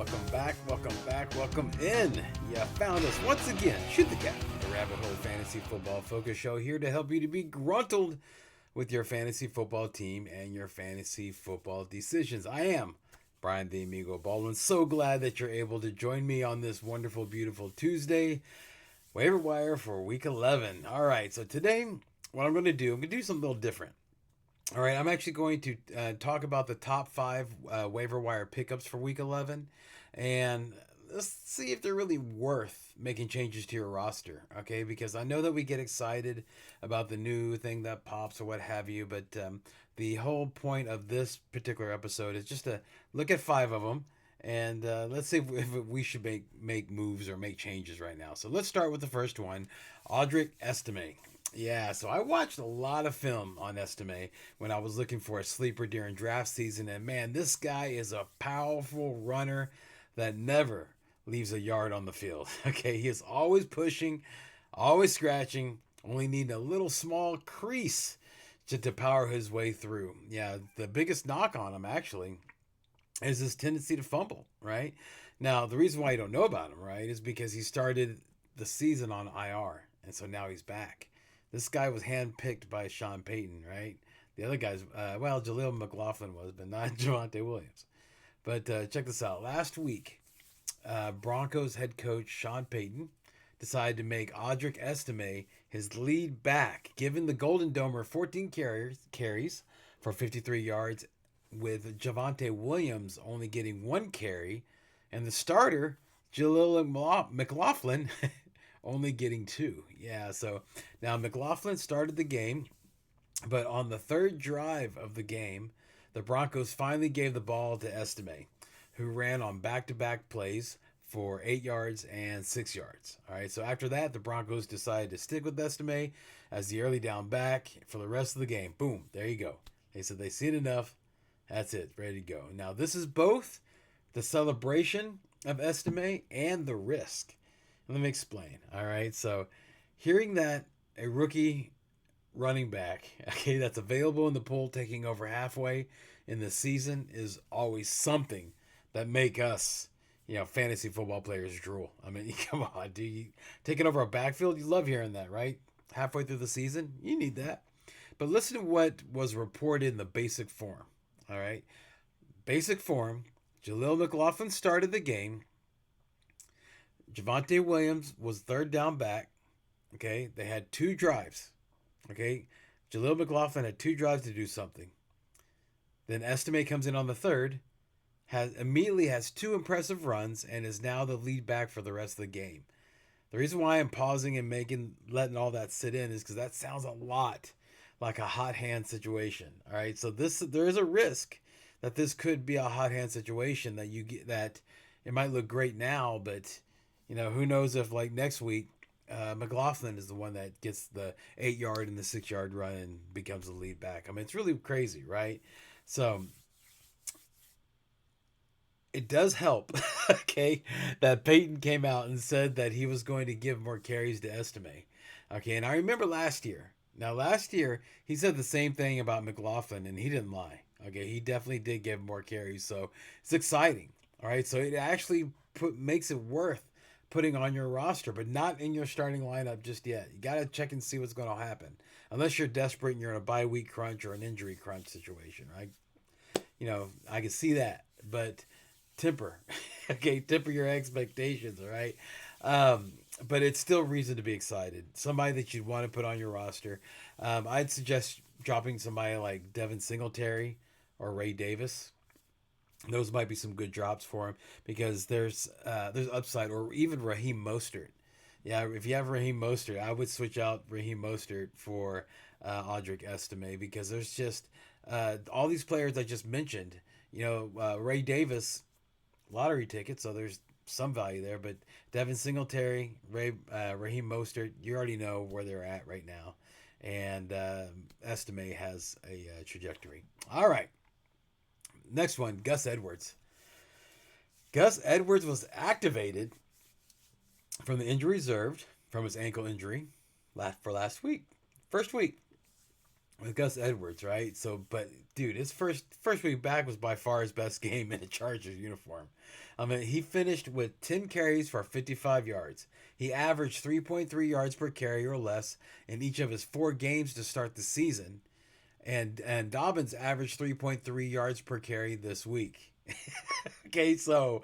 welcome in. You found us once again. Shoot the Cat, the Rabbit Hole Fantasy Football Focus Show, here to help you to be gruntled with your fantasy football team and your fantasy football decisions. I am Brian the Amigo Baldwin. So glad that you're able to join me on this wonderful, beautiful Tuesday. Waiver Wire for Week 11. All right, so today, what I'm going to do something a little different. All right, I'm actually going to talk about the top 5 waiver wire pickups for Week 11, and let's see if they're really worth making changes to your roster, okay? Because I know that we get excited about the new thing that pops or what have you, but the whole point of this particular episode is just to look at 5 of them, and let's see if we should make moves or make changes right now. So let's start with the first one, Audric Estime. Yeah, so I watched a lot of film on Estime when I was looking for a sleeper during draft season, and man, this guy is a powerful runner that never leaves a yard on the field. Okay, he is always pushing, always scratching, only needing a little small crease to power his way through. Yeah, the biggest knock on him actually is his tendency to fumble, right? Now, the reason why you don't know about him, right, is because he started the season on IR, and so now he's back. This guy was handpicked by Sean Payton, right? The other guys, Jaleel McLaughlin was, but not Javonte Williams. But check this out. Last week, Broncos head coach Sean Payton decided to make Audric Estime his lead back, giving the Golden Domer 14 carries for 53 yards, with Javonte Williams only getting 1 carry, and the starter, Jaleel McLaughlin, only getting 2. Yeah, so now McLaughlin started the game, but on the third drive of the game, the Broncos finally gave the ball to Estime, who ran on back-to-back plays for 8 yards and 6 yards. All right, so after that, the Broncos decided to stick with Estime as the early down back for the rest of the game. Boom, there you go. They said they've seen enough. That's it, ready to go. Now, this is both the celebration of Estime and the risk. Let me explain. All right. So hearing that a rookie running back, okay, that's available in the pool taking over halfway in the season is always something that make us, fantasy football players drool. I mean, come on, dude. You taking over a backfield, you love hearing that, right? Halfway through the season, you need that. But listen to what was reported in the basic form. All right. Basic form, Jaleel McLaughlin started the game. Javonte Williams was third down back. Okay, they had 2 drives. Okay, Jaleel McLaughlin had 2 drives to do something. Then Estime comes in on the third, immediately has 2 impressive runs, and is now the lead back for the rest of the game. The reason why I'm pausing and letting all that sit in is because that sounds a lot like a hot hand situation. All right, so there is a risk that this could be a hot hand situation that you get, that it might look great now, but who knows if like next week, McLaughlin is the one that gets the 8-yard and the 6-yard run and becomes the lead back. I mean, it's really crazy, right? So it does help, okay, that Peyton came out and said that he was going to give more carries to Estime. Okay, and I remember last year. Now, last year, he said the same thing about McLaughlin, and he didn't lie. Okay, he definitely did give more carries, so it's exciting. All right, so it actually makes it worth putting on your roster, but not in your starting lineup just yet. You got to check and see what's going to happen. Unless you're desperate and you're in a bye week crunch or an injury crunch situation, right? I can see that, but temper. Okay, temper your expectations, all right? But it's still reason to be excited. Somebody that you'd want to put on your roster. I'd suggest dropping somebody like Devin Singletary or Ray Davis. Those might be some good drops for him because there's upside, or even Raheem Mostert. Yeah, if you have Raheem Mostert, I would switch out Raheem Mostert for Audric Estime, because there's just all these players I just mentioned. Ray Davis, lottery ticket, so there's some value there. But Devin Singletary, Raheem Mostert, you already know where they're at right now, and Estime has a trajectory. All right. Next one, Gus Edwards. Gus Edwards was activated from the injury reserved from his ankle injury for last week. First week. with Gus Edwards, right? So, but dude, his first week back was by far his best game in a Chargers uniform. I mean, he finished with 10 carries for 55 yards. He averaged 3.3 yards per carry or less in each of his 4 games to start the season, and Dobbins averaged 3.3 yards per carry this week. Okay, so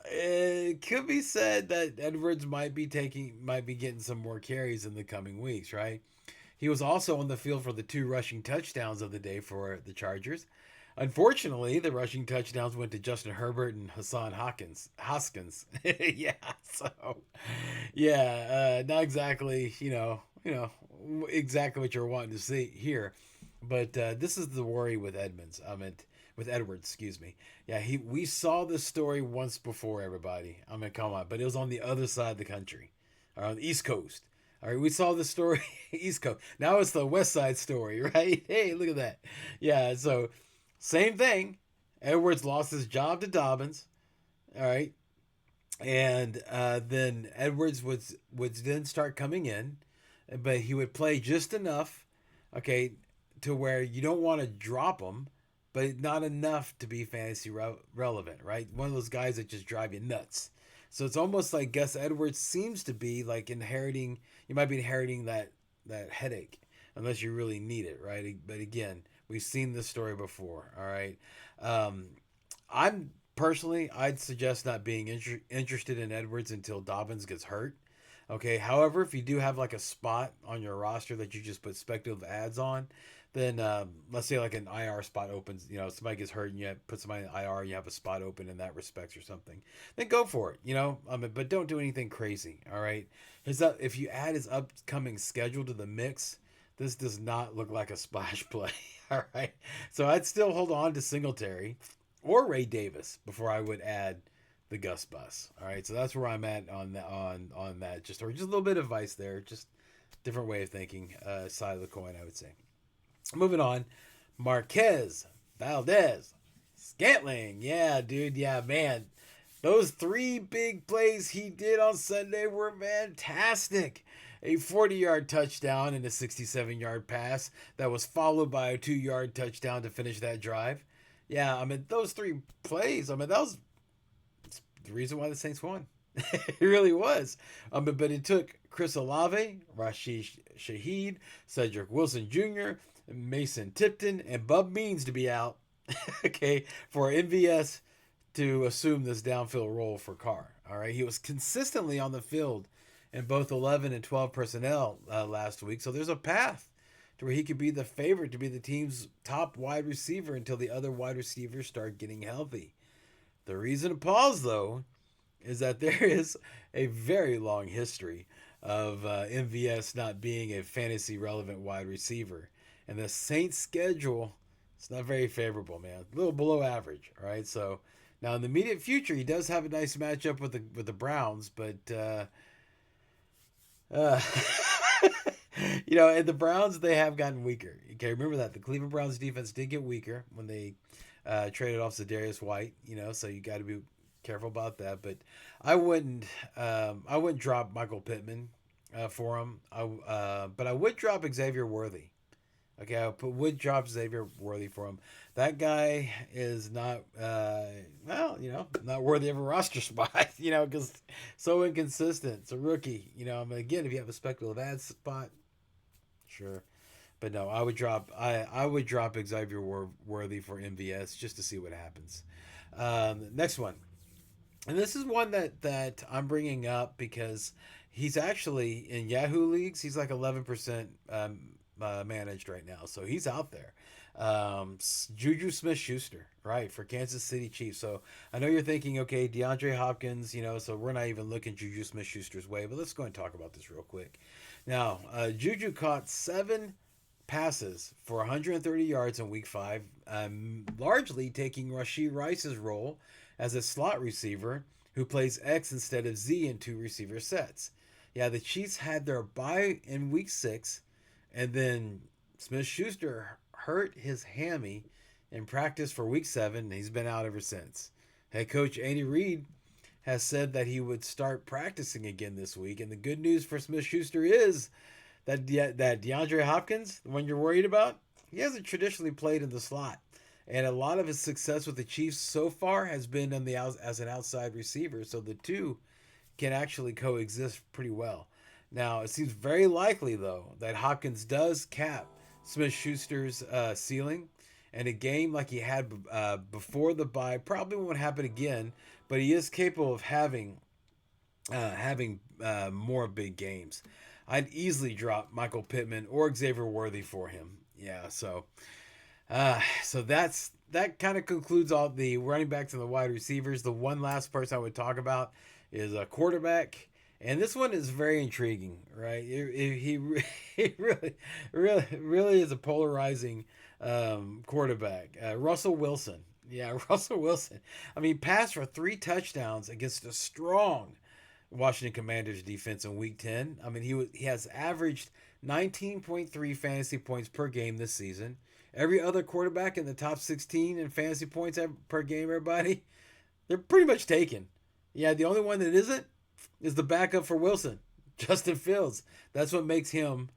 it could be said that Edwards might be getting some more carries in the coming weeks, right? He was also on the field for the 2 rushing touchdowns of the day for the Chargers. Unfortunately, the rushing touchdowns went to Justin Herbert and Hassan Hoskins. Yeah, so not exactly, exactly what you're wanting to see here. But this is the worry with with Edwards, excuse me. Yeah, we saw this story once before, everybody. I mean, come on, but it was on the other side of the country, or on the East Coast. All right, we saw the story East Coast. Now it's the West Side story, right? Hey, look at that. Yeah, so same thing. Edwards lost his job to Dobbins. All right, and then Edwards would then start coming in, but he would play just enough, okay, to where you don't want to drop him, but not enough to be fantasy relevant, right? One of those guys that just drive you nuts. So it's almost like Gus Edwards seems to be like inheriting. You might be inheriting that headache unless you really need it, right? But again, we've seen this story before. All right, um, I'm personally, I'd suggest not being interested in Edwards until Dobbins gets hurt. Okay. However, if you do have like a spot on your roster that you just put speculative ads on, then let's say like an IR spot opens, somebody gets hurt and you put somebody in IR and you have a spot open in that respect or something, then go for it, but don't do anything crazy. All right. If you add his upcoming schedule to the mix, this does not look like a splash play. All right. So I'd still hold on to Singletary or Ray Davis before I would add the Gus Bus. All right. So that's where I'm at on that, on that. Just a little bit of advice there. Just different way of thinking, side of the coin, I would say. Moving on, Marquez Valdez-Scantling. Yeah, dude. Yeah, man. Those 3 big plays he did on Sunday were fantastic. A 40-yard touchdown and a 67-yard pass that was followed by a 2-yard touchdown to finish that drive. Yeah, I mean, those 3 plays, I mean, that was the reason why the Saints won. It really was. But it took Chris Olave, Rashid Shaheed, Cedric Wilson Jr., Mason Tipton, and Bub Means to be out, okay, for MVS to assume this downfield role for Carr. All right, he was consistently on the field in both 11 and 12 personnel last week, so there's a path to where he could be the favorite to be the team's top wide receiver until the other wide receivers start getting healthy. The reason to pause, though, is that there is a very long history of MVS not being a fantasy relevant wide receiver. And the Saints' schedule, it's not very favorable, man. A little below average, all right? So now in the immediate future, he does have a nice matchup with the Browns, but uh, and the Browns, they have gotten weaker. Okay, remember that the Cleveland Browns defense did get weaker when they traded off Zadarius White. So you got to be careful about that. But I wouldn't drop Michael Pittman for him. But I would drop Xavier Worthy. Okay, would drop Xavier Worthy for him. That guy is not, not worthy of a roster spot, because so inconsistent. It's a rookie, again, if you have a speculative ad spot, sure. But no, I would drop Xavier Worthy for MVS just to see what happens. Next one. And this is one that I'm bringing up because he's actually in Yahoo leagues. He's like 11% managed right now, so he's out there. Juju Smith-Schuster, right, for Kansas City Chiefs. So I know you're thinking, okay, DeAndre Hopkins, so we're not even looking Juju Smith-Schuster's way, but let's go and talk about this real quick. Now, Juju caught 7 passes for 130 yards in Week 5, largely taking Rashee Rice's role as a slot receiver who plays X instead of Z in 2 receiver sets. Yeah, the Chiefs had their bye in Week 6, and then Smith-Schuster hurt his hammy in practice for Week 7, and he's been out ever since. Head coach Andy Reid has said that he would start practicing again this week, and the good news for Smith-Schuster is that DeAndre Hopkins, the one you're worried about, he hasn't traditionally played in the slot. And a lot of his success with the Chiefs so far has been on the as an outside receiver. So the two can actually coexist pretty well. Now, it seems very likely, though, that Hopkins does cap Smith-Schuster's ceiling. And a game like he had before the bye probably won't happen again, but he is capable of having more big games. I'd easily drop Michael Pittman or Xavier Worthy for him. Yeah, so that kind of concludes all the running backs and the wide receivers. The one last person I would talk about is a quarterback, and this one is very intriguing, right? He really is a polarizing quarterback. Russell Wilson. Yeah, Russell Wilson. I mean, passed for 3 touchdowns against a strong Washington Commanders defense in Week 10. I mean, he has averaged 19.3 fantasy points per game this season. Every other quarterback in the top 16 in fantasy points per game, everybody, they're pretty much taken. Yeah, the only one that isn't is the backup for Wilson, Justin Fields. That's what makes him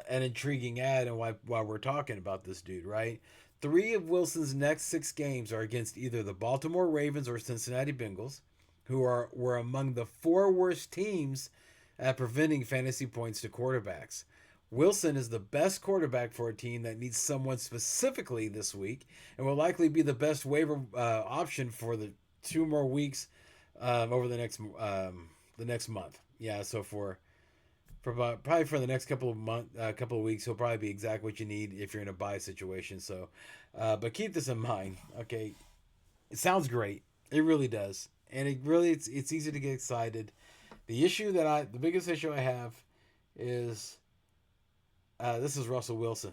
an intriguing ad, and why we're talking about this dude, right? 3 of Wilson's next 6 games are against either the Baltimore Ravens or Cincinnati Bengals, who were among the 4 worst teams at preventing fantasy points to quarterbacks. Wilson is the best quarterback for a team that needs someone specifically this week, and will likely be the best waiver option for the 2 more weeks over the next month. Yeah, so probably for the next couple of weeks, he'll probably be exactly what you need if you're in a buy situation. So, but keep this in mind. Okay, it sounds great. It really does, and it's easy to get excited. The biggest issue I have is. This is Russell Wilson.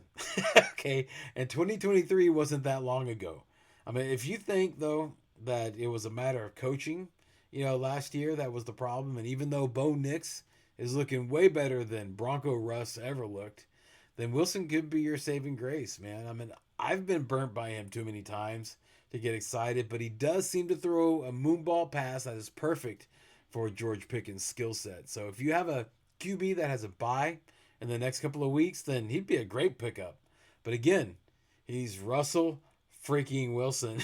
Okay. And 2023 wasn't that long ago. I mean, if you think, though, that it was a matter of coaching, last year, that was the problem. And even though Bo Nix is looking way better than Bronco Russ ever looked, then Wilson could be your saving grace, man. I mean, I've been burnt by him too many times to get excited, but he does seem to throw a moonball pass that is perfect for George Pickens' skill set. So if you have a QB that has a bye in the next couple of weeks, then he'd be a great pickup. But again, he's Russell freaking Wilson.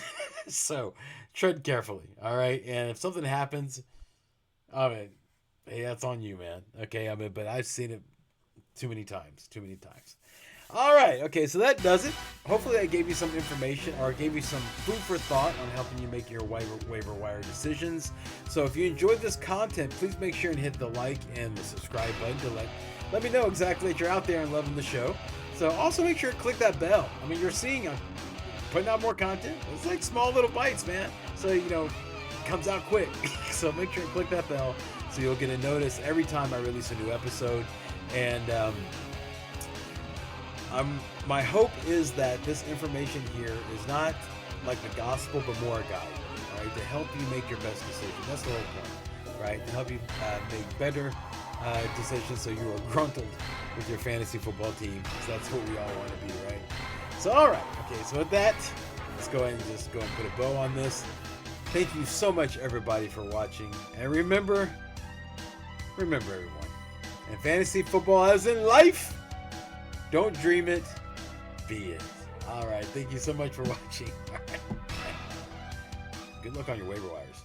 So tread carefully. All right. And if something happens, I mean, hey, that's on you, man. Okay. I mean, but I've seen it too many times. All right. Okay. So that does it. Hopefully I gave you some information, or gave you some food for thought on helping you make your waiver wire decisions. So if you enjoyed this content, please make sure and hit the like and the subscribe button to let me know exactly that you're out there and loving the show. So also make sure to click that bell. I mean, you're seeing I'm putting out more content. It's like small little bites, man. So, it comes out quick. So make sure to click that bell so you'll get a notice every time I release a new episode. And my hope is that this information here is not like the gospel, but more a guide, all right, to help you make your best decision. That's the whole point, right? To help you make better decisions so you are gruntled with your fantasy football team, because that's what we all want to be, right? So, all right. Okay, so with that, let's go ahead and put a bow on this. Thank you so much, everybody, for watching. And remember, everyone, in fantasy football as in life, don't dream it, be it. All right. Thank you so much for watching. All right. Good luck on your waiver wires.